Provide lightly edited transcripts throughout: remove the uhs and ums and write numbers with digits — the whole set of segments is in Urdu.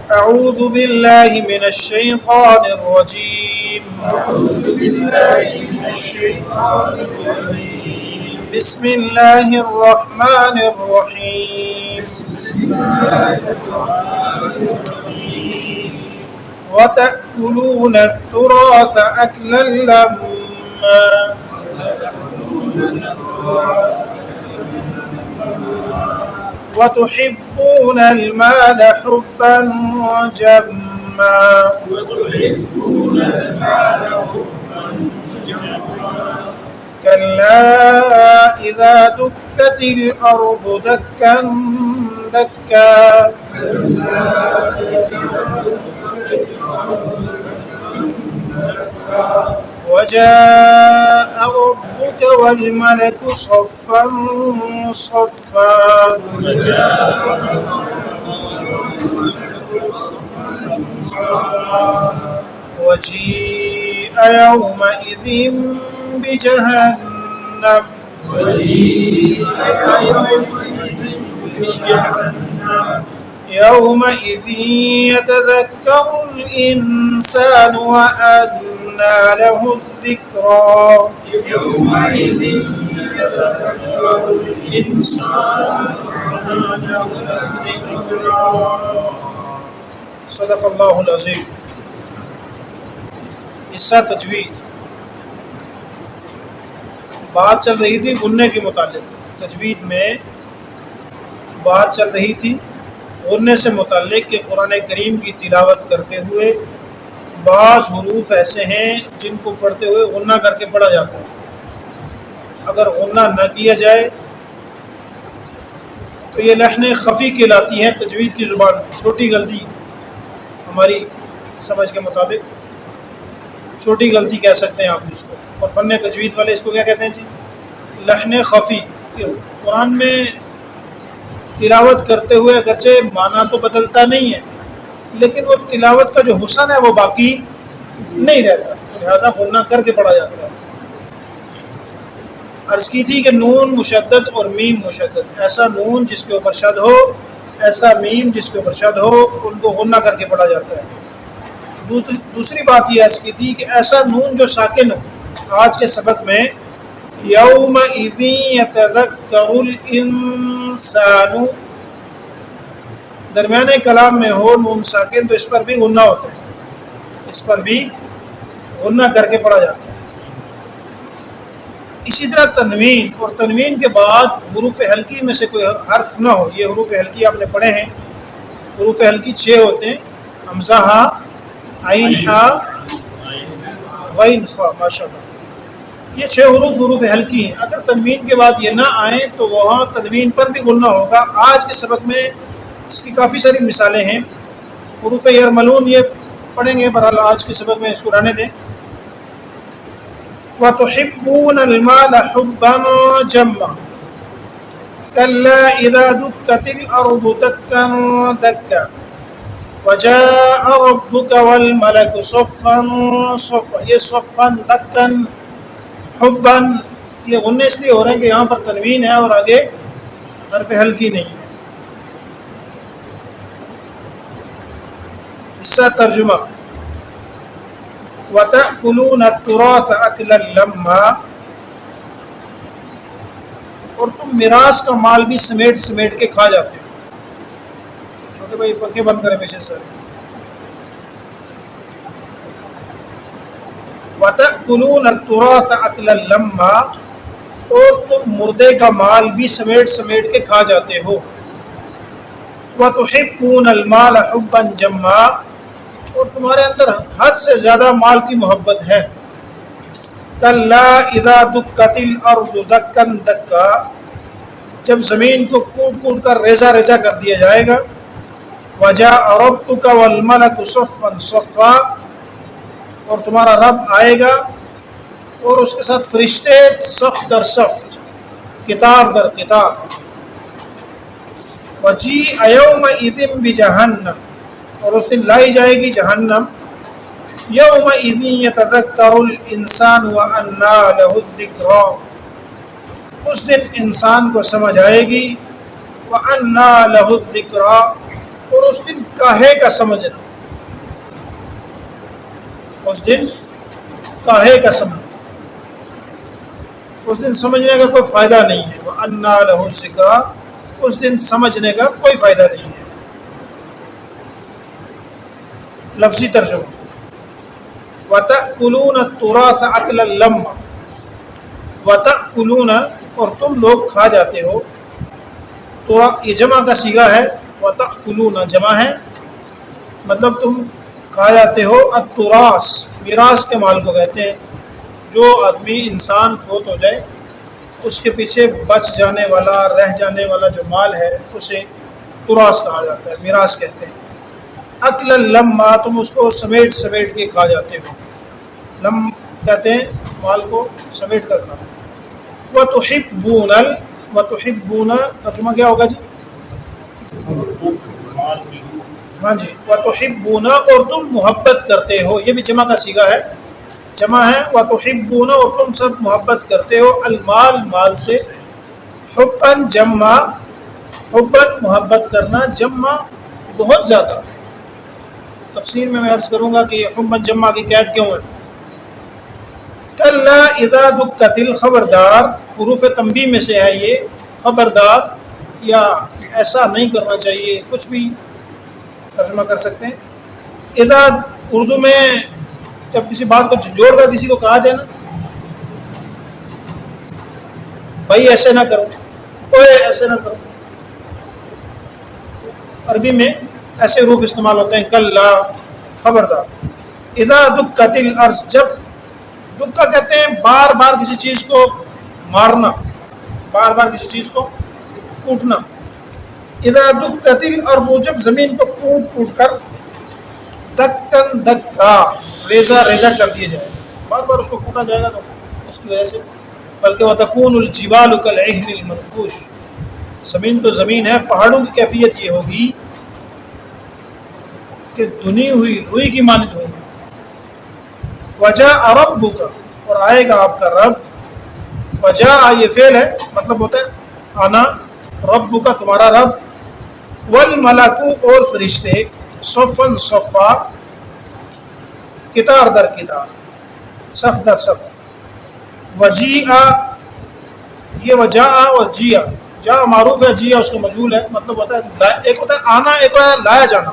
أعوذ بالله من الشيطان الرجيم. بسم الله الرحمن الرحيم. وتأكلون التراث أكلا لما وتحبون المال حبا جما كلا إذا دكت الأرض دكا دكا وجاء ربك والملك صفا صفا وجيء يومئذ بجهنم يومئذ يتذكر الإنسان وأنى له الذكرى يومئذ يتذكر الإنسان وأنى له الذكرى. صدق اللہ العظیم. حصہ تجوید. بات چل رہی تھی غننے کے متعلق. تجوید میں بات چل رہی تھی غننے سے متعلق کہ قرآن کریم کی تلاوت کرتے ہوئے بعض حروف ایسے ہیں جن کو پڑھتے ہوئے غنہ کر کے پڑھا جاتا ہے. اگر غنہ نہ کیا جائے تو یہ لحن خفی کہلاتی ہے تجوید کی زبان. چھوٹی غلطی ہماری سمجھ کے مطابق چھوٹی غلطی کہہ سکتے ہیں آپ اس کو. اور فن تجوید والے اس کو کیا کہتے ہیں جی؟ لحن خفی. قرآن میں تلاوت کرتے ہوئے اگرچہ معنی تو بدلتا نہیں ہے لیکن وہ تلاوت کا جو حسن ہے وہ باقی نہیں رہتا، لہذا غنہ کر کے پڑھا جاتا ہے. عرض کی تھی کہ نون مشدد اور میم مشدد، ایسا نون جس کے اوپر شد ہو، ایسا میم جس کے اوپر شد ہو، ان کو غنہ کر کے پڑھا جاتا ہے. دوسری بات یہ عرض کی تھی کہ ایسا نون جو ساکن ہو. آج کے سبق میں یومئذ یتذکر الانسان درمیانے کلام میں ہو نون ساکن تو اس پر بھی غنہ ہوتا ہے، اس پر بھی غنہ کر کے پڑھا جاتا ہے. اسی طرح تنوین، اور تنوین کے بعد حروف حلقی میں سے کوئی حرف نہ ہو. یہ حروف حلقی آپ نے پڑھے ہیں. حروف حلقی 6 ہوتے ہیں: حمزہ، ہا، عین، ہا، غین، خا. ماشاء اللہ یہ 6 حروف حلقی ہیں. اگر تنوین کے بعد یہ نہ آئیں تو وہاں تنوین پر بھی غنہ ہوگا. آج کے سبق میں اس کی کافی ساری مثالیں ہیں. حروف یرملون یہ پڑھیں گے، بہرحال آج کے سبق میں اس کو رہنے دیں. وَتُحِبُّونَ الْمَالَ حُبًّا جَمًّا كَلَّا إِذَا دُكَّتِ الْأَرْضُ دَكًّا دَكًّا وَجَاءَ رَبُّكَ وَالْمَلَكُ صَفًّا صَفًّا. یہ صفًّا، دَكًّا، حُبًّا یہ غنّے اس لیے ہو رہے ہیں کہ یہاں پر تنوین ہے اور آگے حرف حلقی نہیں ہے. حصہ ترجمہ. وَتَأْكُلُونَ التُّرَاثَ أَكْلًا لَمًّا اور تم میراث کا مال بھی سمیٹ سمیٹ کے کھا جاتے ہو. چھوٹے بھائی پنکھے بند کریں پیچھے سے. وَتَأْكُلُونَ التُّرَاثَ أَكْلًا لَمًّا اور تم مردے کا مال بھی سمیٹ سمیٹ کے کھا جاتے ہو. وَتُحِبُّونَ الْمَالَ حُبًّا جَمًّا اور تمہارے اندر حد سے زیادہ مال کی محبت ہے. کَلَّا إِذَا دُكَّتِ الْأَرْضُ دَكًّا دَكًّا جب زمین کو کوٹ کوٹ کر ریزہ ریزہ کر دیا جائے گا. وَجَاءَ رَبُّكَ وَالْمَلَكُ صَفًّا صَفًّا اور تمہارا رب آئے گا اور اس کے ساتھ فرشتے صف در صف، کتار در کتار. وَجِيءَ يَوْمَئِذٍ بِجَهَنَّمَ اور اس دن لائی جائے گی جہنم. یومئذ یتذکر الانسان وانى له الذکریٰ اس دن انسان کو سمجھ آئے گی. وانى له الذکریٰ اور اس دن کاہے کا سمجھنا، اس دن کاہے کا سمجھنا، اس دن سمجھنے کا کوئی فائدہ نہیں ہے. وَأَنَّىٰ لَهُ الذِّكْرَىٰ، اس دن سمجھنے کا کوئی فائدہ نہیں ہے. لفظی ترجمہ وَتَأْكُلُونَ التُّرَاثَ أَكْلًا لَمًّا، وَتَأْكُلُونَ اور تم لوگ کھا جاتے ہو. تو یہ جمع کا صیغہ ہے، وَتَأْكُلُونَ جمع ہے، مطلب تم کھا جاتے ہو التراث، میراث کے مال کو کہتے ہیں. جو آدمی انسان فوت ہو جائے اس کے پیچھے بچ جانے والا رہ جانے والا جو مال ہے اسے تراث کہا جاتا ہے، میراث کہتے ہیں. اکل لما، تم اس کو سمیٹ سمیٹ کے کھا جاتے ہو. لم کہتے ہیں مال کو سمیٹ کر کھانا. وَتُحِبُّونَ ترجمہ کیا ہوگا جی؟ ہاں جی، وَتُحِبُّونَ اور تم محبت کرتے ہو، یہ بھی جمع کا صیغہ ہے، جمع ہے. وَتُحِبُّونَ اور تم سب محبت کرتے ہو المال، مال سے. حبًا جمع، حبًا محبت کرنا، جمع بہت زیادہ. تفسیر میں عرض کروں گا کہ حبًا جمع کی قید کیوں ہے. کلا اذا دکت الخبردار، حروف تنبیہ میں سے ہے یہ، خبردار یا ایسا نہیں کرنا چاہیے، کچھ بھی ترجمہ کر سکتے ہیں. اذا اردو میں جب کسی بات کو جوڑ کر کسی کو کہا جائے نا، بھائی ایسے نہ کرو، اوے ایسے نہ کرو، عربی میں ایسے حروف استعمال ہوتے ہیں. کلا خبردار. اذا دکت الارض، جب دکا کہتے ہیں بار بار کسی چیز کو مارنا، بار بار کسی چیز کو کوٹنا. اذا دکت الارض، جب زمین کو کوٹ کوٹ کر دکن دکا، ریزہ ریزہ کر دیا جائے، بار بار اس کو کوٹا جائے گا تو اس کی وجہ سے. بلکہ وَتَكُونُ الْجِبَالُ كَالْعِهْنِ الْمَنْفُوشِ، زمین تو زمین ہے، پہاڑوں کی کیفیت یہ ہوگی کہ دھنی ہوئی روئی کی مانند ہوگی. وَجَاءَ رَبُّكَ، اور آئے گا آپ کا رب. وَجَاءَ یہ فعل ہے، مطلب ہوتا ہے آنا. رَبُّكَ تمہارا رب. وَالْمَلَكُ اور فرشتے. صَفًّا صَفًّا، کتار در کتار، صف در صف. وجیء، یہ وجاء اور جیء، جاء معروف ہے، جیء اس کا مجہول ہے. مطلب ہوتا ہے ایک ہوتا ہے آنا، ایک ہوتا ہے لایا جانا.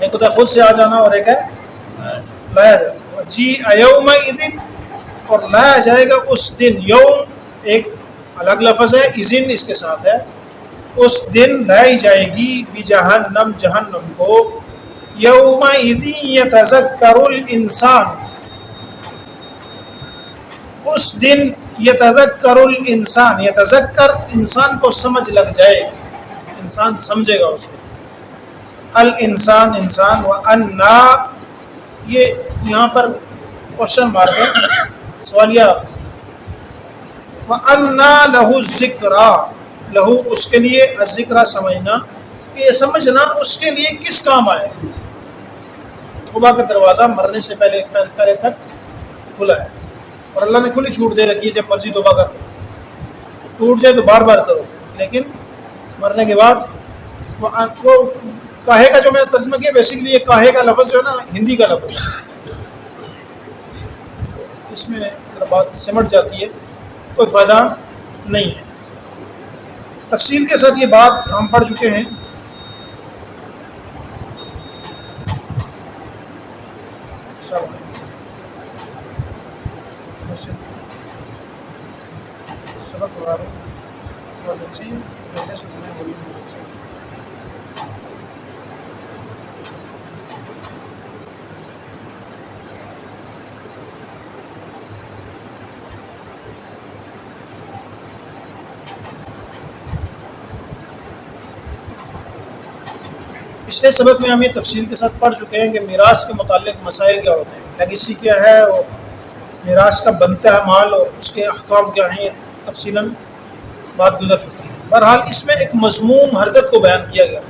ایک ہوتا ہے خود سے آ جانا اور ایک ہے لایا جانا. وجیء یومئذ، اور لایا جائے گا اس دن. یوم ایک الگ لفظ ہے، اذن اس کے ساتھ ہے. اس دن لائی جائے گی بجہنم، جہنم کو. یومئذ یتذکر الانسان، اس دن یتذکر الانسان، یتذکر انسان کو سمجھ لگ جائے گی، انسان سمجھے گا اس دن. الانسان انسان. وَأَنَّا، یہ یہاں پر کوشچن مارک ہے، سوالیہ. وَأَنَّا لَهُ الذِّكْرَىٰ، لہو اس کے لیے، الذکرہ سمجھنا، یہ سمجھنا اس کے لیے کس کام آئے. توبہ کا دروازہ مرنے سے پہلے تک کھلا ہے، اور اللہ نے کھلی چھوٹ دے رکھی ہے، جب مرضی توبہ کرو، ٹوٹ جائے تو بار بار کرو، لیکن مرنے کے بعد وہ کاہے کا جو میں نے ترجمہ کیا، بیسیکلی یہ کاہے کا لفظ جو ہے نا ہندی کا لفظ ہے، اس میں بات سمٹ جاتی ہے، کوئی فائدہ نہیں ہے. تفصیل کے ساتھ یہ بات ہم پڑھ چکے ہیں. سبق ہو رہا ہے بہت اچھی پہلے سے بولی مجھے. پچھلے سبق میں ہم یہ تفصیل کے ساتھ پڑھ چکے ہیں کہ میراث کے متعلق مسائل کیا ہوتے ہیں، لیگیسی کیا ہے، اور میراث کا بنتا ہے مال اور اس کے احکام کیا ہیں، تفصیلاً بات گزر چکی ہے. بہرحال اس میں ایک مذموم حرکت کو بیان کیا گیا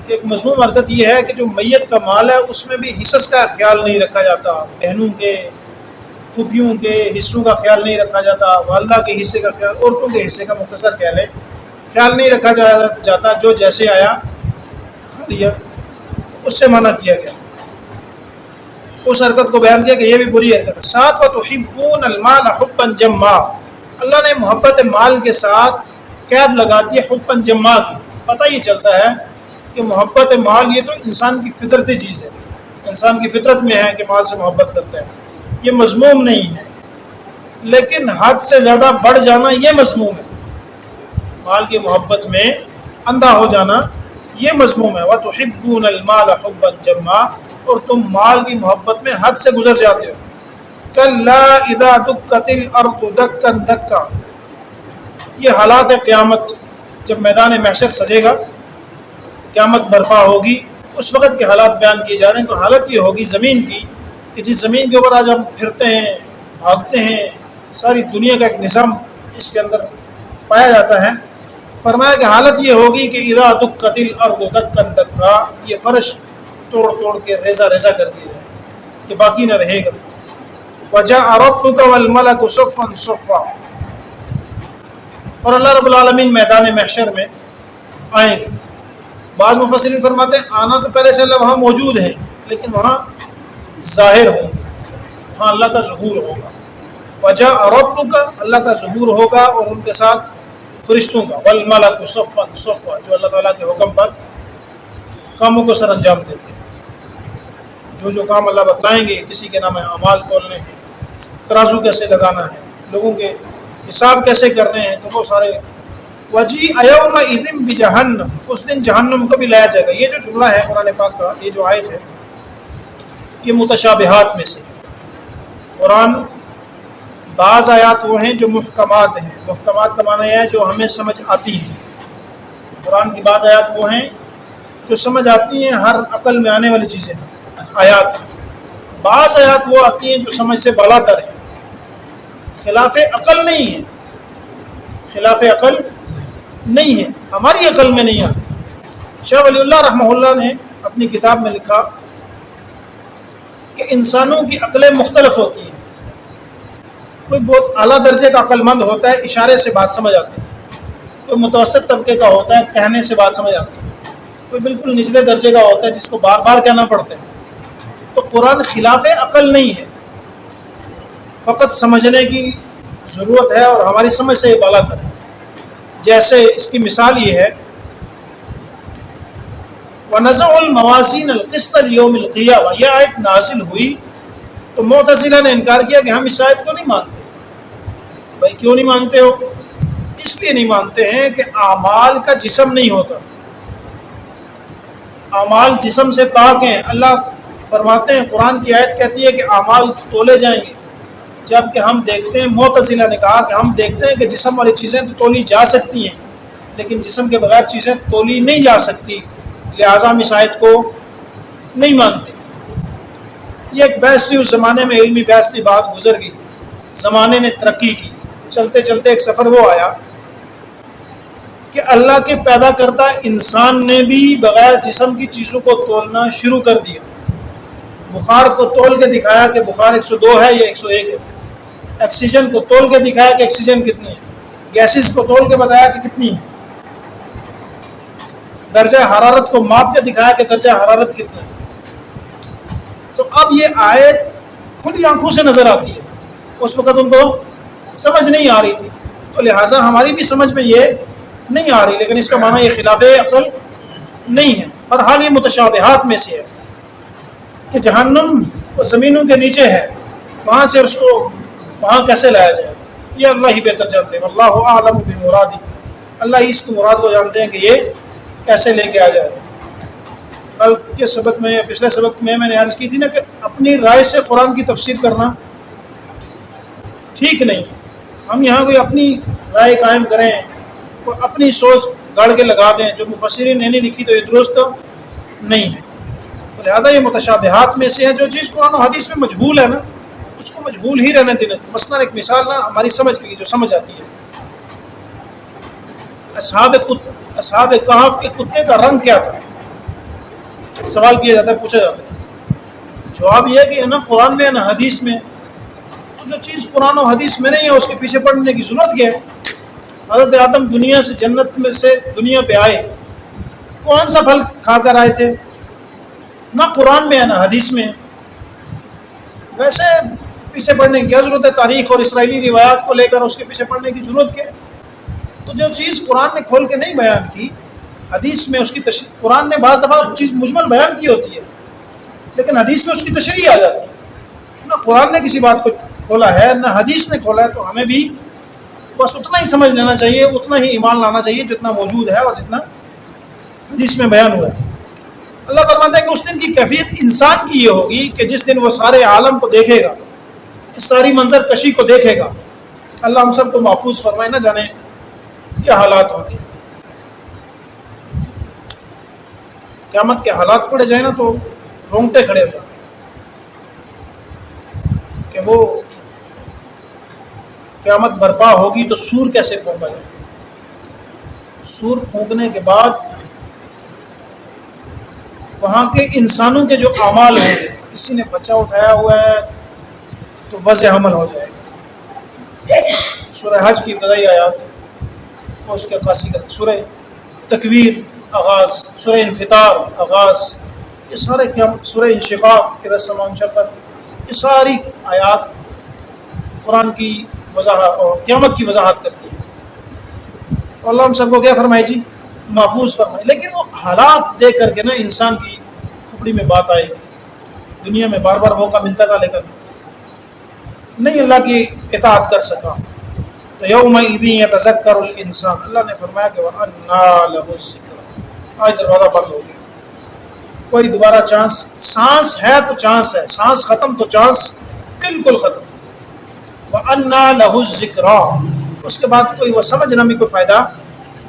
کہ ایک مذموم حرکت یہ ہے کہ جو میت کا مال ہے اس میں بھی حصص کا خیال نہیں رکھا جاتا، بہنوں کے، پھوپھیوں کے حصوں کا خیال نہیں رکھا جاتا، والدہ کے حصے کا خیال، عورتوں کے حصے کا مختصر خیال ہے خیال نہیں رکھا جاتا، جو جیسے آیا کھا لیا، اس سے منع کیا گیا، اس حرکت کو بیان کیا کہ یہ بھی بری حرکت ہے۔ ساتھ وَتُحِبُّونَ الْمَالَ حُبًّا جَمًّا، اللہ نے محبت مال کے ساتھ قید لگا دی ہے حبًا جمّا کی۔ پتہ یہ چلتا ہے کہ محبت مال یہ تو انسان کی فطرتی چیز ہے، انسان کی فطرت میں ہے کہ مال سے محبت کرتا ہے، یہ مذموم نہیں ہے، لیکن حد سے زیادہ بڑھ جانا یہ مذموم ہے، مال کی محبت میں اندھا ہو جانا یہ مذموم ہے۔ وَتُحِبُّونَ الْمَالَ حُبًّا جَمًّا، اور تم مال کی محبت میں حد سے گزر جاتے ہو۔ كَلَّا إِذَا دُكَّتِ الْأَرْضُ دَكًّا دَكًّا، یہ حالات ہے قیامت، جب میدان محشر سجے گا، قیامت برپا ہوگی، اس وقت کے حالات بیان کیے جا رہے ہیں۔ تو حالت یہ ہوگی زمین کی کہ جس زمین کے اوپر آج ہم پھرتے ہیں، بھاگتے ہیں، ساری دنیا کا ایک نظام اس کے اندر پایا جاتا ہے۔ فرمایا کہ حالت یہ ہوگی کہ اذا دکت الارض دکا دکا، یہ فرش توڑ توڑ کے ریزہ ریزہ کر دیا جائے، یہ باقی نہ رہے گا۔ وجاء ربک والملک صفا صفا، اور اللہ رب العالمین میدان محشر میں آئیں گے۔ بعض مفسرین فرماتے ہیں آنا تو پہلے سے اللہ وہاں موجود ہے، لیکن وہاں ظاہر ہوں گے، وہاں اللہ کا ظہور ہوگا۔ وجاء ربک، اللہ کا ظہور ہوگا اور ان کے ساتھ فرشتوں کا، والملک صفا صفا، جو اللہ تعالیٰ کے حکم پر کاموں کو سر انجام دیتے ہیں۔ جو کام اللہ بتلائیں گے، کسی کے نام اعمال تولنے ہیں، ترازو کیسے لگانا ہے، لوگوں کے حساب کیسے کرنے ہیں، تو وہ سارے وَجِيءَ يَوْمَئِذٍ بِجَهَنَّمَ، اس دن جہنم کو بھی لایا جائے گا۔ یہ جو جملہ ہے قرآن پاک کا، یہ جو آیت ہے، یہ متشابہات میں سے قرآن بعض آیات وہ ہیں جو محکمات ہیں، محکمات کا معنی ہے جو ہمیں سمجھ آتی ہیں، قرآن کی بعض آیات وہ ہیں جو سمجھ آتی ہیں، ہر عقل میں آنے والی چیزیں آیات ہیں، بعض آیات وہ آتی ہیں جو سمجھ سے بالا تر ہیں، خلاف عقل نہیں ہے، خلاف عقل نہیں ہے، ہماری عقل میں نہیں آتی۔ شاہ ولی اللہ رحمہ اللہ نے اپنی کتاب میں لکھا کہ انسانوں کی عقلیں مختلف ہوتی ہیں، کوئی بہت اعلیٰ درجے کا عقل مند ہوتا ہے، اشارے سے بات سمجھ آتی ہے، کوئی متوسط طبقے کا ہوتا ہے، کہنے سے بات سمجھ آتی ہے، کوئی بالکل نچلے درجے کا ہوتا ہے جس کو بار بار کہنا پڑتا ہے۔ تو قرآن خلاف عقل نہیں ہے، فقط سمجھنے کی ضرورت ہے اور ہماری سمجھ سے یہ بالا تر ہے۔ جیسے اس کی مثال یہ ہے، وَنَزَعُ الْمَوَازِينَ الْقِسْطَ لِيَوْمِ الْقِيَامَةِ، یہ آیت نازل ہوئی تو معتزلہ نے انکار کیا کہ ہم اس آیت کو نہیں مانتے۔ بھائی کیوں نہیں مانتے ہو؟ اس لیے نہیں مانتے ہیں کہ اعمال کا جسم نہیں ہوتا، اعمال جسم سے پاک ہیں۔ اللہ فرماتے ہیں، قرآن کی آیت کہتی ہے کہ اعمال تولے جائیں گے، جبکہ ہم دیکھتے ہیں، معتزلہ نے کہا کہ ہم دیکھتے ہیں کہ جسم والی چیزیں تو تولی جا سکتی ہیں، لیکن جسم کے بغیر چیزیں تولی نہیں جا سکتی، لہٰذا ہم اس آیت کو نہیں مانتے۔ یہ ایک بحث تھی، اس زمانے میں علمی بحث تھی، بات گزر گئی، زمانے نے ترقی کی، چلتے چلتے ایک سفر وہ آیا کہ اللہ کے پیدا کردہ انسان نے بھی بغیر جسم کی چیزوں کو تولنا شروع کر دیا۔ بخار کو تول کے دکھایا کہ بخار 102 ہے یا 101 ہے، آکسیجن کو تول کے دکھایا کہ آکسیجن کتنی ہے، گیسز کو تول کے بتایا کہ کتنی ہے، درجہ حرارت کو ماپ کے دکھایا کہ درجہ حرارت کتنا ہے۔ تو اب یہ آیت کھلی آنکھوں سے نظر آتی ہے، اس وقت ان کو سمجھ نہیں آ رہی تھی، تو لہٰذا ہماری بھی سمجھ میں یہ نہیں آ رہی، لیکن اس کا معنی یہ خلاف عقل نہیں ہے۔ اور حال یہ متشابہات میں سے ہے کہ جہنم زمینوں کے نیچے ہے، وہاں سے اس کو وہاں کیسے لایا جائے، یہ اللہ ہی بہتر جانتے ہیں۔ اللہ اعلم بمرادہ، اللہ ہی اس کی مراد کو جانتے ہیں کہ یہ کیسے لے کے آ جائے۔ کل کے سبق میں، پچھلے سبق میں نے عرض کی تھی نا کہ اپنی رائے سے قرآن کی تفسیر کرنا ٹھیک نہیں، ہم یہاں کوئی اپنی رائے قائم کریں، کوئی اپنی سوچ گاڑ کے لگا دیں، جو مفسرین نے نہیں لکھی تو یہ درست نہیں ہے۔ لہٰذا یہ متشابہات میں سے ہے، جو چیز قرآن و حدیث میں مجہول ہے نا، اس کو مجہول ہی رہنے دینا۔ مثلا ایک مثال نا ہماری سمجھ کی جو سمجھ آتی ہے، اصحاب کہف کے کتے کا رنگ کیا تھا، سوال کیا جاتا ہے، پوچھا جاتا ہے، جواب یہ ہے کہ نہ قرآن میں نہ حدیث میں، تو جو چیز قرآن و حدیث میں نہیں ہے اس کے پیچھے پڑنے کی ضرورت کیا ہے؟ حضرت آدم دنیا سے جنت میں سے دنیا پہ آئے، کون سا پھل کھا کر آئے تھے؟ نہ قرآن میں ہے نہ حدیث میں ہے۔ ویسے پیچھے پڑھنے کی کیا ضرورت ہے؟ تاریخ اور اسرائیلی روایات کو لے کر اس کے پیچھے پڑھنے کی ضرورت کیا ہے؟ تو جو چیز قرآن نے کھول کے نہیں بیان کی، حدیث میں اس کی قرآن نے بعض دفعہ چیز مجمل بیان کی ہوتی ہے لیکن حدیث میں اس کی تشریح آ جاتی ہے۔ نہ قرآن نے کسی بات کو کھولا ہے نہ حدیث نے کھولا ہے، تو ہمیں بھی بس اتنا ہی سمجھ لینا چاہیے، اتنا ہی ایمان لانا چاہیے جتنا موجود ہے اور جتنا حدیث میں بیان ہوا ہے۔ اللہ فرماتا ہے کہ اس دن کی کیفیت انسان کی یہ ہوگی کہ جس دن وہ سارے عالم کو دیکھے گا، اس ساری منظر کشی کو دیکھے گا۔ اللہ ہم سب کو محفوظ فرمائے، نہ جانے کیا حالات ہوں گے۔ قیامت کے حالات پڑے جائیں نا تو رونگٹے کھڑے ہو جائیں کہ وہ قیامت برپا ہوگی تو سور کیسے پھونکا جائے۔ سور پھونکنے کے بعد وہاں کے انسانوں کے جو اعمال ہیں، کسی نے بچہ اٹھایا ہوا ہے تو وضع حمل ہو جائے گا۔ سورہ حج کی ابتدائی آیات اور اس کے عکاسی کا سورہ تکویر آغاز، سورہ انفطار آغاز، یہ سارے سورہ انشقاق کے رسم انشقت، یہ ساری آیات قرآن کی وضاحت اور قیامت کی وضاحت کرتی ہے۔ تو اللہ ہم سب کو کیا فرمائے جی؟ محفوظ فرمائے۔ لیکن وہ حالات دیکھ کر کے نا انسان کی کھپڑی میں بات آئے گی۔ دنیا میں بار بار موقع ملتا تھا لیکن نہیں اللہ کی اطاعت کر سکا، تو یومئذ یتذکر الانسان، اللہ نے فرمایا کہ وَأَنَّىٰ لَهُ الذِّکْرَىٰ، آج دروازہ بند ہو گیا، کوئی دوبارہ چانس، سانس ہے تو چانس ہے، سانس ختم تو چانس بالکل ختم۔ وَأَنَّىٰ لَهُ الذِّکْرَىٰ، اس کے بعد کوئی وہ سمجھنا بھی کوئی فائدہ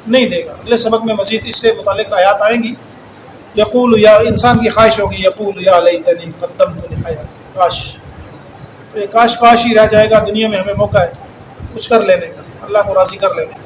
نہیں دے گا۔ اگلے سبق میں مزید اس سے متعلق آیات آئیں گی۔ یقول، یا انسان کی خواہش ہوگی، یقول یا لیتنی قدمت لحیاتی، کاش، تو یہ کاش کاش ہی رہ جائے گا۔ دنیا میں ہمیں موقع ہے کچھ کر لینے کا، اللہ کو راضی کر لینے کا۔